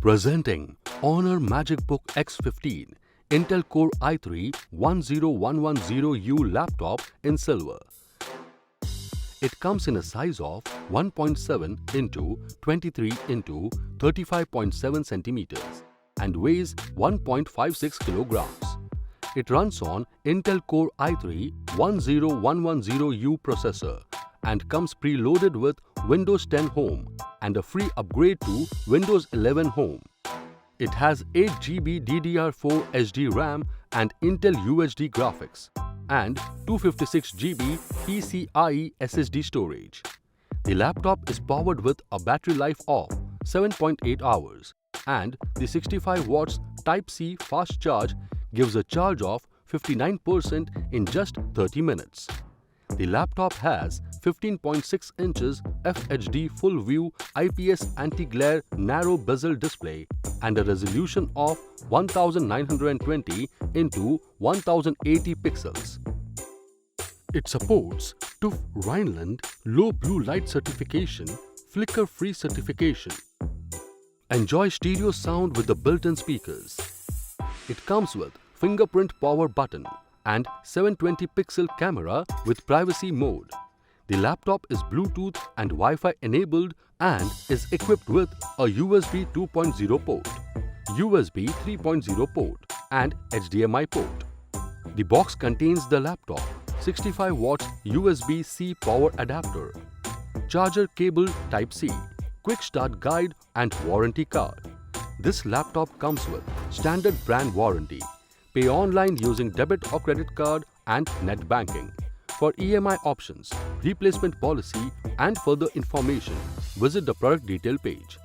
Presenting Honor Magicbook X15 Intel Core i3-10110U laptop in silver. It comes in a size of 1.7 into 23 into 35.7 centimeters and weighs 1.56 kilograms. It runs on Intel Core i3-10110U processor and comes preloaded with Windows 10 Home and a free upgrade to Windows 11 Home. It has 8 GB DDR4 SD RAM and Intel UHD Graphics and 256 GB PCIe SSD storage. The laptop is powered with a battery life of 7.8 hours and the 65 watts Type-C fast charge gives a charge of 59% in just 30 minutes. The laptop has 15.6 inches FHD full view IPS anti-glare narrow bezel display and a resolution of 1920 into 1080 pixels. It supports TÜV Rheinland low blue light certification, flicker-free certification. Enjoy stereo sound with the built-in speakers. It comes with fingerprint power button and 720 pixel camera with privacy mode. The laptop is Bluetooth and Wi-Fi enabled and is equipped with a USB 2.0 port, USB 3.0 port and HDMI port. The box contains the laptop, 65 watts USB-C power adapter, charger cable Type-C, quick start guide and warranty card. This laptop comes with standard brand warranty. Pay online using debit or credit card and net banking. For EMI options, replacement policy and further information, visit the product detail page.